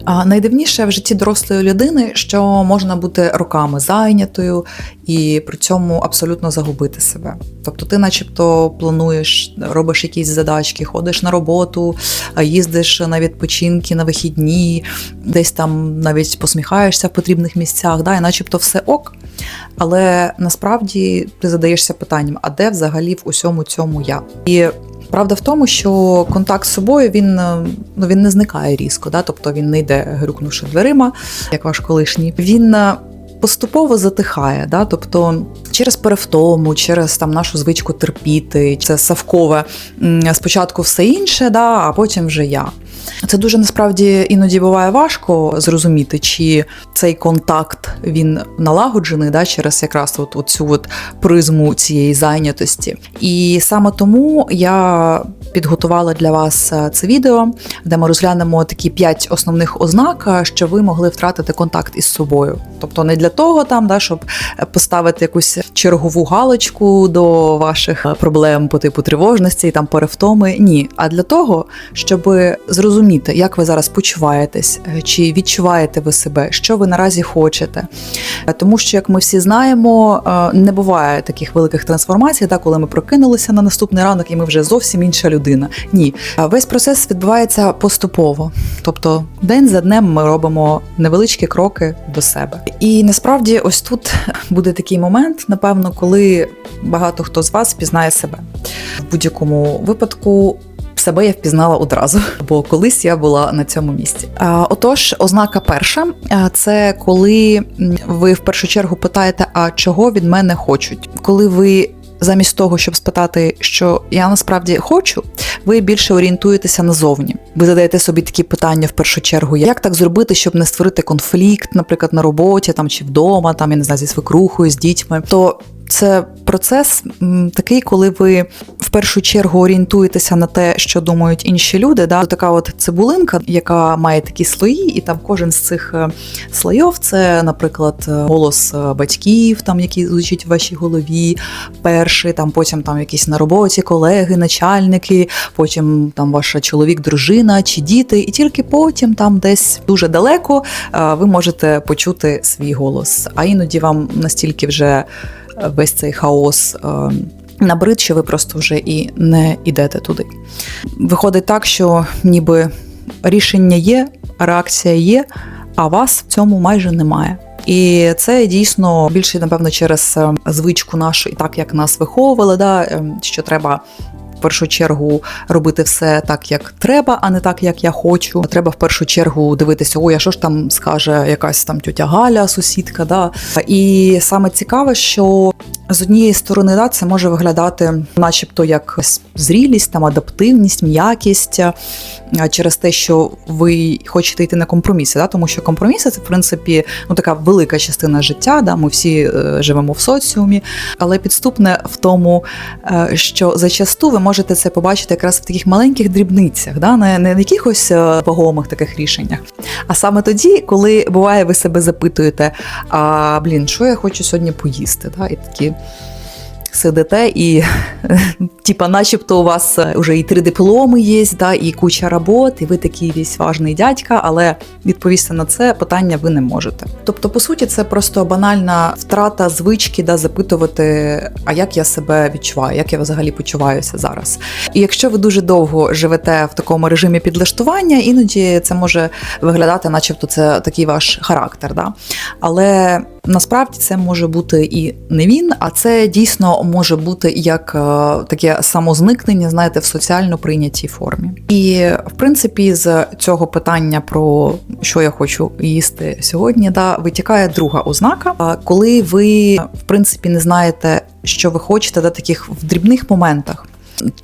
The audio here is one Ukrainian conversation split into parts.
А найдивніше в житті дорослої людини, що можна бути роками зайнятою і при цьому абсолютно загубити себе. Тобто ти начебто плануєш, робиш якісь задачки, ходиш на роботу, їздиш на відпочинки, на вихідні, десь там навіть посміхаєшся в потрібних місцях, да, і начебто все ок. Але насправді ти задаєшся питанням, а де взагалі в усьому цьому я? І правда в тому, що контакт з собою, він не зникає різко, да? Тобто він не йде, грюкнувши дверима, як ваш колишній. Він поступово затихає, да? Тобто через перевтому, через там нашу звичку терпіти, це совкове, спочатку все інше, да? А потім вже я. Це дуже насправді іноді буває важко зрозуміти, чи цей контакт він налагоджений, да, через якраз цю призму цієї зайнятості. І саме тому я підготувала для вас це відео, де ми розглянемо такі 5 основних ознак, що ви могли втратити контакт із собою. Тобто не для того, там, да, щоб поставити якусь чергову галочку до ваших проблем по типу тривожності, там, перевтоми. Ні, а для того, щоб зрозуміти, як ви зараз почуваєтесь, чи відчуваєте ви себе, що ви наразі хочете. Тому що, як ми всі знаємо, не буває таких великих трансформацій, так, коли ми прокинулися на наступний ранок і ми вже зовсім інша людина. Ні. Весь процес відбувається поступово. Тобто день за днем ми робимо невеличкі кроки до себе. І насправді ось тут буде такий момент, напевно, коли багато хто з вас пізнає себе. В будь-якому випадку себе я впізнала одразу, бо колись я була на цьому місці. Отож, ознака перша – це коли ви в першу чергу питаєте, а чого від мене хочуть? Коли ви замість того, щоб спитати, що я насправді хочу, ви більше орієнтуєтеся назовні. Ви задаєте собі такі питання в першу чергу, як так зробити, щоб не створити конфлікт, наприклад, на роботі там, чи вдома, там, я не знаю, зі свекрухою, з дітьми. То це процес такий, коли ви в першу чергу орієнтуєтеся на те, що думають інші люди. Да? Така от цибулинка, яка має такі слої, і там кожен з цих слоїв – це, наприклад, голос батьків, там, який звучить в вашій голові, перший, там, потім там, якісь на роботі колеги, начальники, потім там, ваша чоловік, дружина чи діти, і тільки потім там десь дуже далеко ви можете почути свій голос. А іноді вам настільки вже весь цей хаос набрид, що ви просто вже і не йдете туди. Виходить так, що ніби рішення є, реакція є, а вас в цьому майже немає. І це дійсно більше, напевно, через звичку нашу, і так, як нас виховували, да, що треба в першу чергу робити все так, як треба, а не так, як я хочу. Треба в першу чергу дивитися, ой, а що ж там скаже якась там тьотя Галя, сусідка, да. І саме цікаве, що з однієї сторони, да, це може виглядати начебто як зрілість, там, адаптивність, м'якість, через те, що ви хочете йти на компроміси, да, тому що компроміси – це, в принципі, така велика частина життя, да, ми всі живемо в соціумі, але підступне в тому, що зачасту ви можете це побачити якраз в таких маленьких дрібницях, да, не в якихось вагомих таких рішеннях, а саме тоді, коли, буває, ви себе запитуєте, що я хочу сьогодні поїсти, да, і такі сидите і типа начебто у вас вже і 3 дипломи є, да, і куча робот, і ви такий весь важний дядька, але відповісти на це питання ви не можете. Тобто, по суті, це просто банальна втрата звички, да, запитувати, а як я себе відчуваю, як я взагалі почуваюся зараз. І якщо ви дуже довго живете в такому режимі підлаштування, іноді це може виглядати, начебто це такий ваш характер, да. Але насправді це може бути і не він, а це дійсно може бути як таке самозникнення, знаєте, в соціально прийнятій формі. І, в принципі, з цього питання про що я хочу їсти сьогодні, да, витікає друга ознака, коли ви, в принципі, не знаєте, що ви хочете, да, таких в дрібних моментах.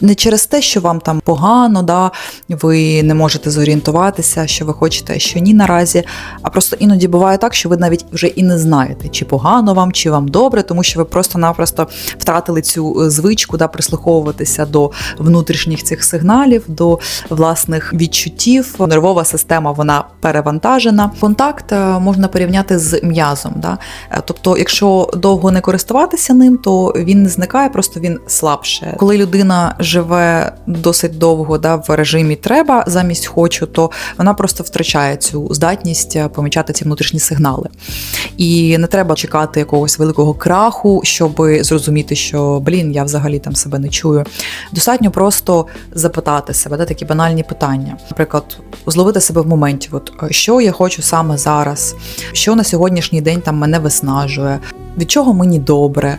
Не через те, що вам там погано, да, ви не можете зорієнтуватися, що ви хочете, що ні наразі, а просто іноді буває так, що ви навіть вже і не знаєте, чи погано вам, чи вам добре, тому що ви просто-напросто втратили цю звичку, да, прислуховуватися до внутрішніх цих сигналів, до власних відчуттів. Нервова система, вона перевантажена. Контакт можна порівняти з м'язом. Да? Тобто, якщо довго не користуватися ним, то він не зникає, просто він слабше. Коли людина людина живе досить довго, да, в режимі треба замість хочу, то вона просто втрачає цю здатність помічати ці внутрішні сигнали. І не треба чекати якогось великого краху, щоб зрозуміти, що, я взагалі там себе не чую. Достатньо просто запитати себе, да, такі банальні питання. Наприклад, зловити себе в моменті, що я хочу саме зараз, що на сьогоднішній день там мене виснажує, від чого мені добре,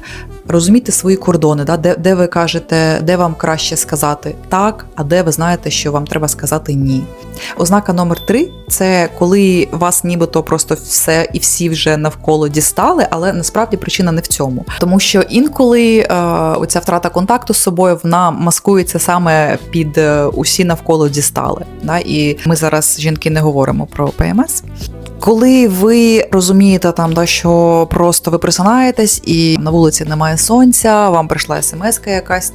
розуміти свої кордони, да, де ви кажете, де вам краще сказати так, а де ви знаєте, що вам треба сказати ні. Ознака номер 3 – це коли вас нібито просто все і всі вже навколо дістали, але насправді причина не в цьому. Тому що інколи оця втрата контакту з собою, вона маскується саме під усі навколо дістали. Да? І ми зараз, жінки, не говоримо про ПМС. Коли ви розумієте, що просто ви просинаєтесь і на вулиці немає сонця, вам прийшла смс-ка якась,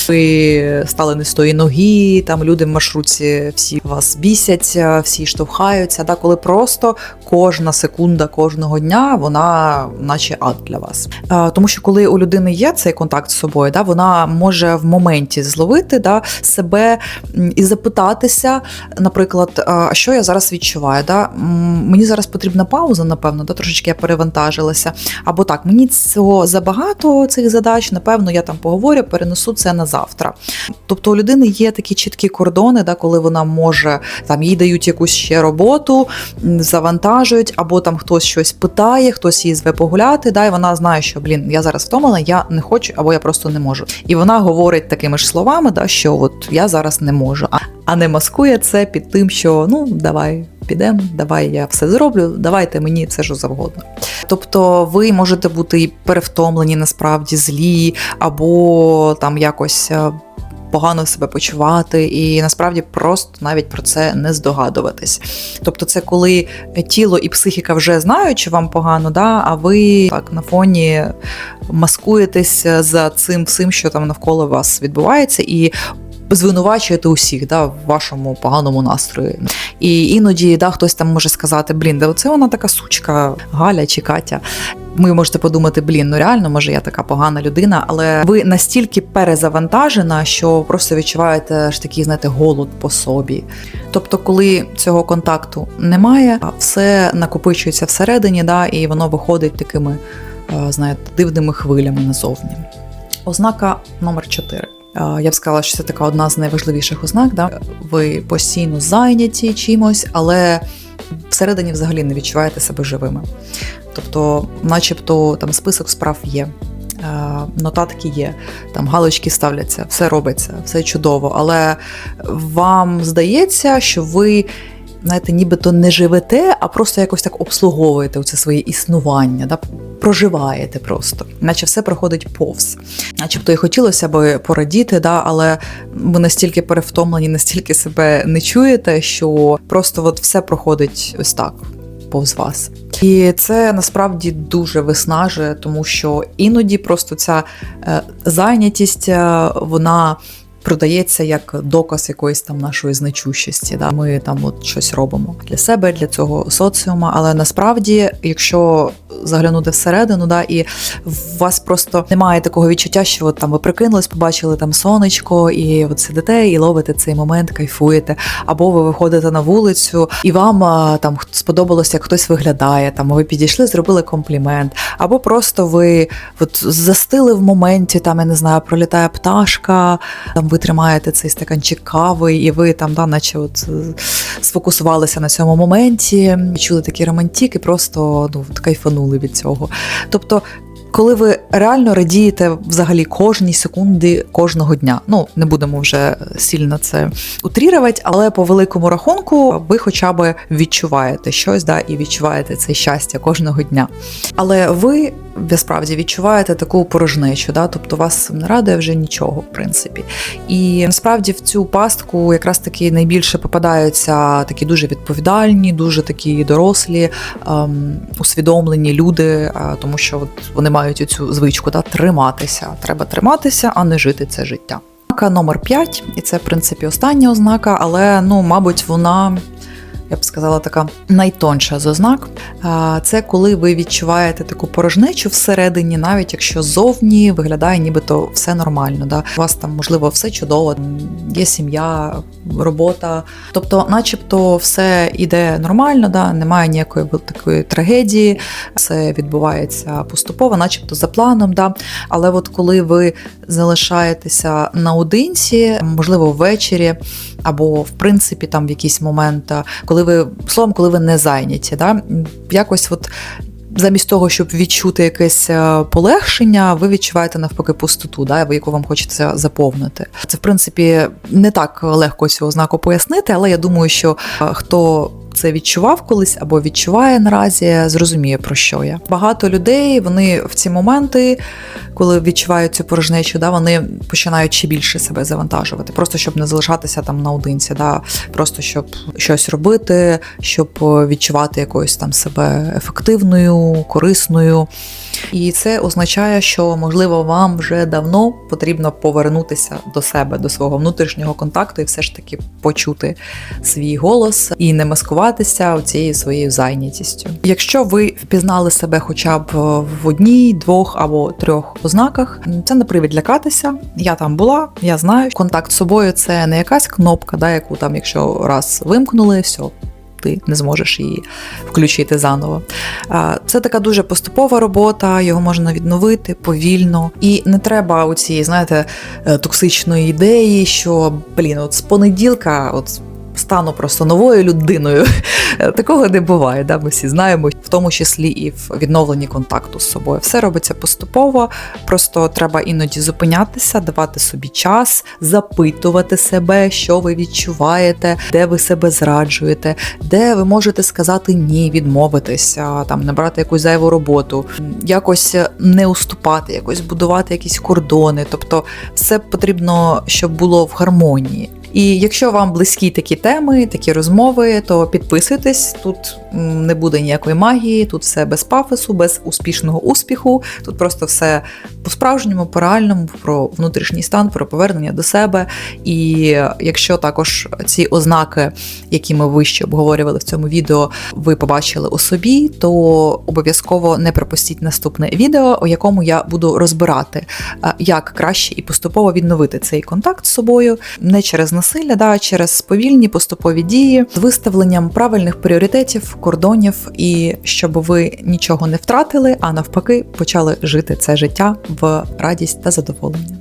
ви стали не з тої ноги, люди в маршрутці всі вас бісять, всі штовхаються, коли просто кожна секунда кожного дня, вона наче ад для вас. Тому що коли у людини є цей контакт з собою, вона може в моменті зловити себе і запитатися, наприклад, а що я зараз відчуваю, мені зараз потрібна пауза, напевно, трошечки я перевантажилася. Або так, мені цього забагато, цих задач, напевно, я поговорю, перенесу це на завтра. Тобто у людини є такі чіткі кордони, коли вона може, їй дають якусь ще роботу, завантажують, або хтось щось питає, хтось її зве погуляти, і вона знає, що, я зараз втомлена, я не хочу, або я просто не можу. І вона говорить такими ж словами, що я зараз не можу. А не маскує це під тим, що, давай, підемо, давай я все зроблю, давайте мені це що завгодно. Тобто ви можете бути і перевтомлені, насправді, злі, або якось погано себе почувати, і насправді просто навіть про це не здогадуватись. Тобто це коли тіло і психіка вже знають, що вам погано, а ви на фоні маскуєтесь за цим всім, що навколо вас відбувається, і звинувачуєте усіх в вашому поганому настрої. І іноді хтось може сказати, оце вона така сучка, Галя чи Катя. Ви можете подумати, реально, може я така погана людина, але ви настільки перезавантажена, що просто відчуваєте ж такий, голод по собі. Тобто, коли цього контакту немає, все накопичується всередині, і воно виходить такими, дивними хвилями назовні. Ознака номер 4. Я б сказала, що це така одна з найважливіших ознак. Ви постійно зайняті чимось, але всередині взагалі не відчуваєте себе живими. Тобто, начебто, список справ є, нотатки є, галочки ставляться, все робиться, все чудово, але вам здається, що ви, нібито не живете, а просто якось так обслуговуєте це своє існування, проживаєте просто, наче все проходить повз. Начебто і хотілося б порадіти, але ви настільки перевтомлені, настільки себе не чуєте, що просто все проходить ось так, повз вас. І це насправді дуже виснажує, тому що іноді просто ця зайнятість, вона продається як доказ якоїсь нашої значущості. Ми щось робимо для себе, для цього соціума, але насправді, якщо заглянути всередину, і у вас просто немає такого відчуття, що ви прикинулись, побачили сонечко, і сидите і ловите цей момент, кайфуєте, або ви виходите на вулицю, і вам сподобалось, як хтось виглядає, ви підійшли, зробили комплімент, або просто ви застили в моменті, я не знаю, пролітає пташка, ви тримаєте цей стаканчик кави, і ви наче сфокусувалися на цьому моменті, відчули такий романтик і просто кайфанули від цього. Тобто, коли ви реально радієте взагалі кожній секунді кожного дня. Не будемо вже сильно це утрірувати, але по великому рахунку ви хоча б відчуваєте щось, і відчуваєте це щастя кожного дня. Але ви насправді відчуваєте таку порожнечу, тобто вас не радує вже нічого, в принципі. І насправді в цю пастку якраз таки найбільше попадаються такі дуже відповідальні, дуже такі дорослі, усвідомлені люди, тому що вони мають цю звичку триматися. Треба триматися, а не жити це життя. Ознака номер 5, і це, в принципі, остання ознака, але, мабуть, вона я б сказала, така найтонша з ознак. Це коли ви відчуваєте таку порожнечу всередині, навіть якщо зовні виглядає нібито все нормально. Да? У вас там, можливо, все чудово, є сім'я, робота. Тобто, начебто, все йде нормально, да? Немає ніякої такої трагедії, все відбувається поступово, начебто за планом. Да? Але от коли ви залишаєтеся наодинці, можливо, ввечері, або, в принципі, там в якийсь момент, коли ви не зайняті, да? Якось от замість того, щоб відчути якесь полегшення, ви відчуваєте навпаки пустоту, да, яку вам хочеться заповнити. Це, в принципі, не так легко цю ознаку пояснити, але я думаю, що хто це відчував колись або відчуває наразі, зрозуміє, про що я. Багато людей, вони в ці моменти, коли відчувають цю порожнечу, да, вони починають ще більше себе завантажувати, просто щоб не залишатися там наодинці, да, просто щоб щось робити, щоб відчувати якоюсь там себе ефективною, корисною. І це означає, що, можливо, вам вже давно потрібно повернутися до себе, до свого внутрішнього контакту і все ж таки почути свій голос і не маскуватися цією своєю зайнятістю. Якщо ви впізнали себе хоча б в одній, двох або трьох ознаках, це не привід лякатися. Я там була, я знаю. Контакт з собою – це не якась кнопка, да, яку там, якщо раз вимкнули, все, ти не зможеш її включити заново. Це така дуже поступова робота, його можна відновити повільно. І не треба оцієї, знаєте, токсичної ідеї, що, от з понеділка стану просто новою людиною. Такого не буває, да? Ми всі знаємо, в тому числі і в відновленні контакту з собою. Все робиться поступово, просто треба іноді зупинятися, давати собі час, запитувати себе, що ви відчуваєте, де ви себе зраджуєте, де ви можете сказати ні, відмовитися, там, не брати якусь зайву роботу, якось не уступати, якось будувати якісь кордони. Тобто все потрібно, щоб було в гармонії. І якщо вам близькі такі теми, такі розмови, то підписуйтесь, тут не буде ніякої магії, тут все без пафосу, без успішного успіху, тут просто все по-справжньому, по-реальному, про внутрішній стан, про повернення до себе. І якщо також ці ознаки, які ми вище обговорювали в цьому відео, ви побачили у собі, то обов'язково не пропустіть наступне відео, у якому я буду розбирати, як краще і поступово відновити цей контакт з собою, не через насилля, да, через повільні поступові дії, з виставленням правильних пріоритетів, кордонів, і щоб ви нічого не втратили, а навпаки почали жити це життя в радість та задоволення.